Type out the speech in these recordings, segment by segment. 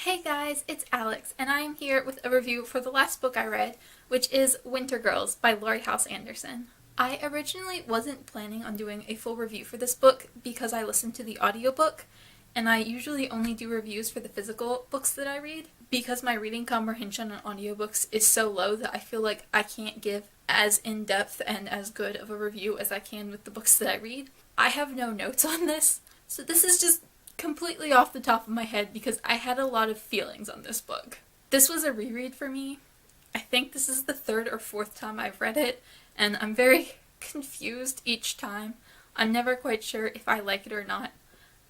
Hey guys, it's Alex, and I am here with a review for the last book I read, which is Wintergirls by Laurie Halse Anderson. I originally wasn't planning on doing a full review for this book because I listened to the audiobook, and I usually only do reviews for the physical books that I read because my reading comprehension on audiobooks is so low that I feel like I can't give as in-depth and as good of a review as I can with the books that I read. I have no notes on this, so this is just completely off the top of my head because I had a lot of feelings on this book. This was a reread for me. I think this is the third or fourth time I've read it, and I'm very confused each time. I'm never quite sure if I like it or not.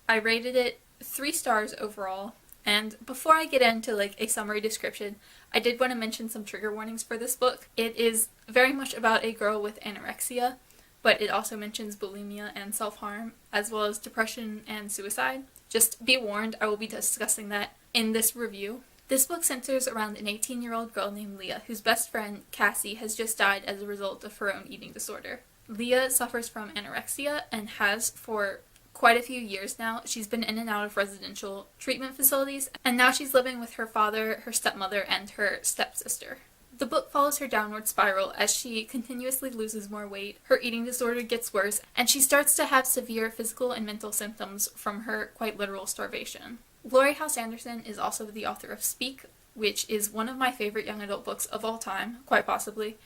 I rated it 3 stars overall, and before I get into a summary description, I did want to mention some trigger warnings for this book. It is very much about a girl with anorexia, but it also mentions bulimia and self-harm, as well as depression and suicide. Just be warned, I will be discussing that in this review. This book centers around an 18-year-old girl named Leah, whose best friend, Cassie, has just died as a result of her own eating disorder. Leah suffers from anorexia and has for quite a few years now. She's been in and out of residential treatment facilities, and now she's living with her father, her stepmother, and her stepsister. The book follows her downward spiral as she continuously loses more weight, her eating disorder gets worse, and she starts to have severe physical and mental symptoms from her quite literal starvation. Laurie Halse Anderson is also the author of Speak, which is one of my favorite young adult books of all time, quite possibly.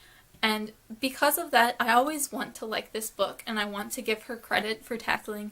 And because of that, I always want to like this book, and I want to give her credit for tackling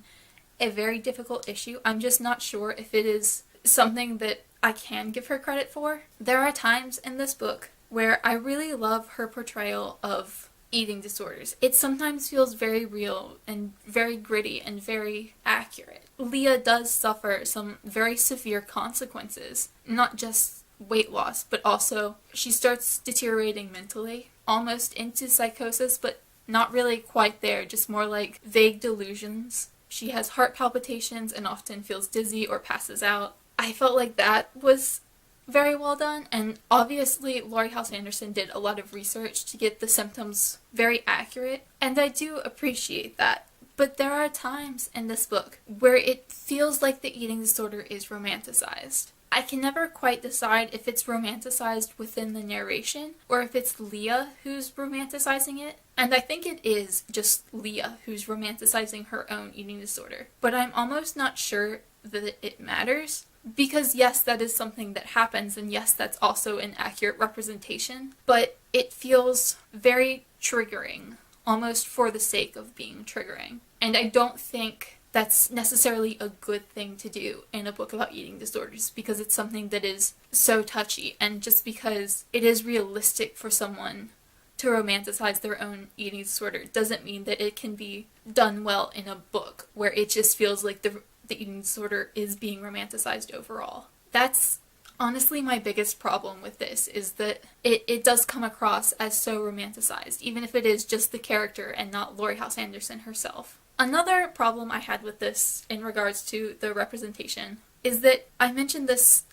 a very difficult issue. I'm just not sure if it is something that I can give her credit for. There are times in this book where I really love her portrayal of eating disorders. It sometimes feels very real and very gritty and very accurate. Leah does suffer some very severe consequences, not just weight loss, but also she starts deteriorating mentally, almost into psychosis, but not really quite there, just more like vague delusions. She has heart palpitations and often feels dizzy or passes out. I felt like that was very well done, and obviously Laurie Halse Anderson did a lot of research to get the symptoms very accurate, and I do appreciate that. But there are times in this book where it feels like the eating disorder is romanticized. I can never quite decide if it's romanticized within the narration or if it's Leah who's romanticizing it. And I think it is just Leah who's romanticizing her own eating disorder. But I'm almost not sure that it matters. Because yes, that is something that happens, and yes, that's also an accurate representation, but it feels very triggering, almost for the sake of being triggering. And I don't think that's necessarily a good thing to do in a book about eating disorders, because it's something that is so touchy, and just because it is realistic for someone to romanticize their own eating disorder doesn't mean that it can be done well in a book where it just feels like the eating disorder is being romanticized overall. That's honestly my biggest problem with this, is that it does come across as so romanticized, even if it is just the character and not Laurie Halse Anderson herself. Another problem I had with this in regards to the representation is that I mentioned this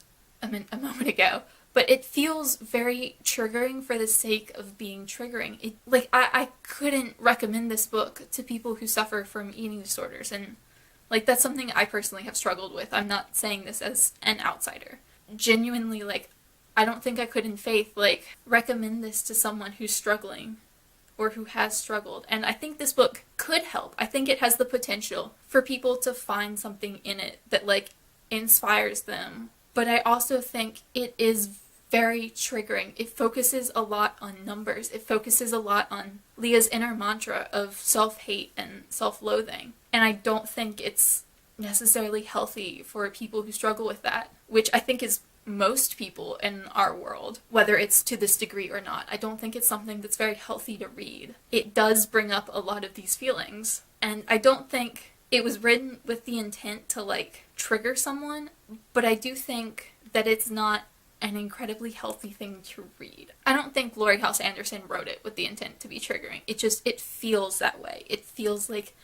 a moment ago, but it feels very triggering for the sake of being triggering. I couldn't recommend this book to people who suffer from eating disorders, and that's something I personally have struggled with. I'm not saying this as an outsider. Genuinely, I don't think I could in faith, recommend this to someone who's struggling or who has struggled. And I think this book could help. I think it has the potential for people to find something in it that, inspires them. But I also think it is very triggering. It focuses a lot on numbers. It focuses a lot on Leah's inner mantra of self-hate and self-loathing. And I don't think it's necessarily healthy for people who struggle with that, which I think is most people in our world, whether it's to this degree or not. I don't think it's something that's very healthy to read. It does bring up a lot of these feelings, and I don't think it was written with the intent to, trigger someone, but I do think that it's not an incredibly healthy thing to read. I don't think Laurie Halse Anderson wrote it with the intent to be triggering. It feels that way. It feels like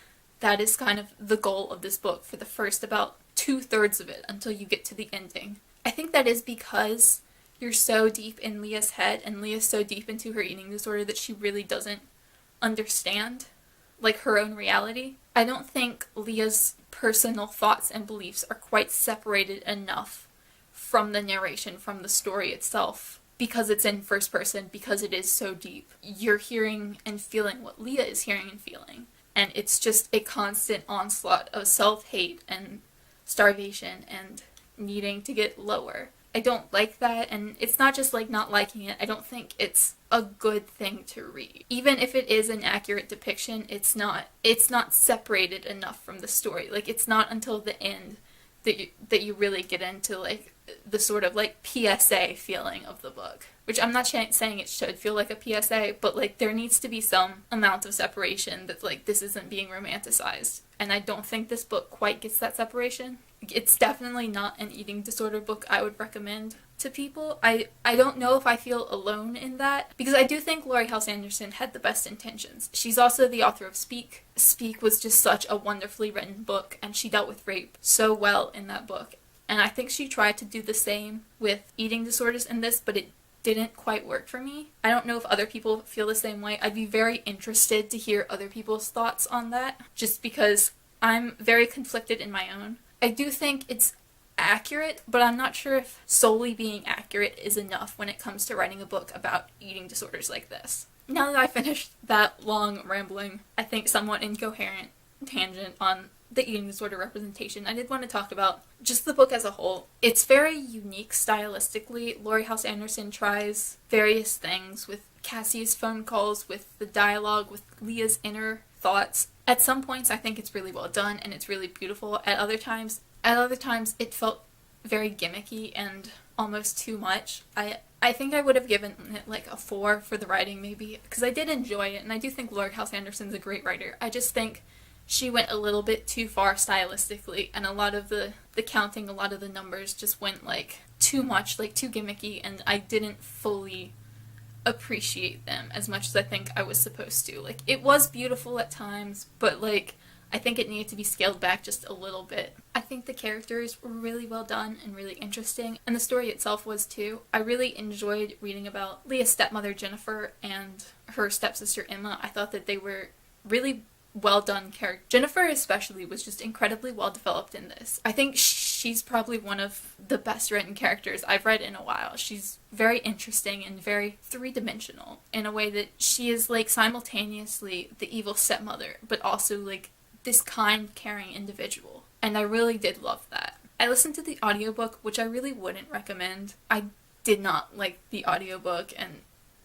that is kind of the goal of this book for the first about 2/3 of it until you get to the ending. I think that is because you're so deep in Leah's head, and Leah's so deep into her eating disorder that she really doesn't understand, her own reality. I don't think Leah's personal thoughts and beliefs are quite separated enough from the narration, from the story itself, because it's in first person, because it is so deep. You're hearing and feeling what Leah is hearing and feeling. And it's just a constant onslaught of self-hate and starvation and needing to get lower. I don't like that, and it's not just like not liking it. I don't think it's a good thing to read. Even if it is an accurate depiction, it's not separated enough from the story. Like, it's not until the end that you really get into like the sort of like PSA feeling of the book. Which I'm not saying it should feel like a PSA, but like there needs to be some amount of separation that like this isn't being romanticized. And I don't think this book quite gets that separation. It's definitely not an eating disorder book I would recommend to people. I don't know if I feel alone in that, because I do think Laurie Halse Anderson had the best intentions. She's also the author of Speak. Speak was just such a wonderfully written book, and she dealt with rape so well in that book. And I think she tried to do the same with eating disorders in this, but it didn't quite work for me. I don't know if other people feel the same way. I'd be very interested to hear other people's thoughts on that, just because I'm very conflicted in my own. I do think it's accurate, but I'm not sure if solely being accurate is enough when it comes to writing a book about eating disorders like this. Now that I finished that long, rambling, I think somewhat incoherent tangent on the eating disorder representation, I did want to talk about just the book as a whole. It's very unique stylistically. Laurie Halse Anderson tries various things with Cassie's phone calls, with the dialogue, with Leah's inner thoughts. At some points, I think it's really well done and it's really beautiful. At other times, it felt very gimmicky and almost too much. I think I would have given it like a 4 for the writing maybe, because I did enjoy it, and I do think Laurie Halse Anderson's a great writer. I just think she went a little bit too far stylistically, and a lot of the counting, a lot of the numbers just went like too much, like too gimmicky, and I didn't fully appreciate them as much as I think I was supposed to. Like, it was beautiful at times, but like I think it needed to be scaled back just a little bit. I think the characters were really well done and really interesting, and the story itself was too. I really enjoyed reading about Leah's stepmother Jennifer and her stepsister Emma. I thought that they were really well done characters. Jennifer especially was just incredibly well developed in this. I think she's probably one of the best written characters I've read in a while. She's very interesting and very three-dimensional in a way that she is like simultaneously the evil stepmother, but also like this kind, caring individual. And I really did love that. I listened to the audiobook, which I really wouldn't recommend. I did not like the audiobook, and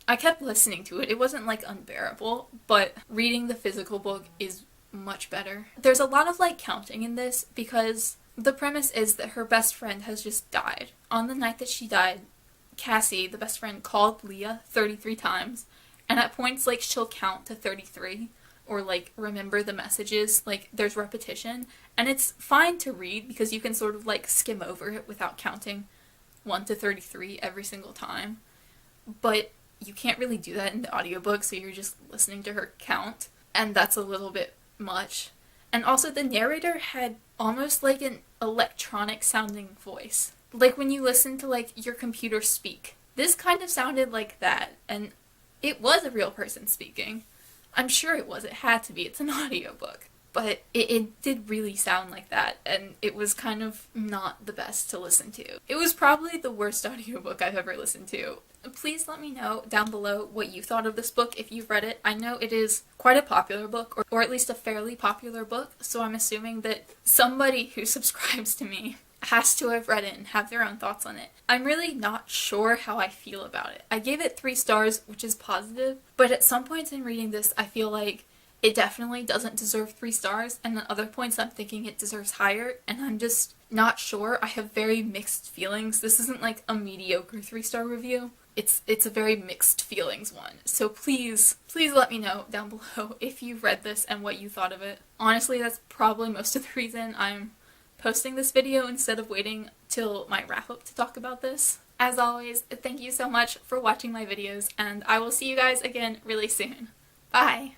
I kept listening to it. It wasn't like unbearable, but reading the physical book is much better. There's a lot of like counting in this, because the premise is that her best friend has just died. On the night that she died, Cassie, the best friend, called Leah 33 times, and at points like she'll count to 33 or like remember the messages, like there's repetition, and it's fine to read because you can sort of like skim over it without counting 1 to 33 every single time. But you can't really do that in the audiobook, so you're just listening to her count, and that's a little bit much. And also the narrator had almost like an electronic sounding voice. Like when you listen to like your computer speak. This kind of sounded like that, and it was a real person speaking. I'm sure it was. It had to be. It's an audiobook. But it did really sound like that, and it was kind of not the best to listen to. It was probably the worst audiobook I've ever listened to. Please let me know down below what you thought of this book if you've read it. I know it is quite a popular book, or at least a fairly popular book, so I'm assuming that somebody who subscribes to me has to have read it and have their own thoughts on it. I'm really not sure how I feel about it. I gave it 3 stars, which is positive, but at some points in reading this, I feel like it definitely doesn't deserve 3 stars, and at other points I'm thinking it deserves higher, and I'm just not sure. I have very mixed feelings. This isn't like a mediocre 3-star review. It's a very mixed feelings one. So please let me know down below if you've read this and what you thought of it. Honestly, that's probably most of the reason I'm posting this video instead of waiting till my wrap-up to talk about this. As always, thank you so much for watching my videos, and I will see you guys again really soon. Bye!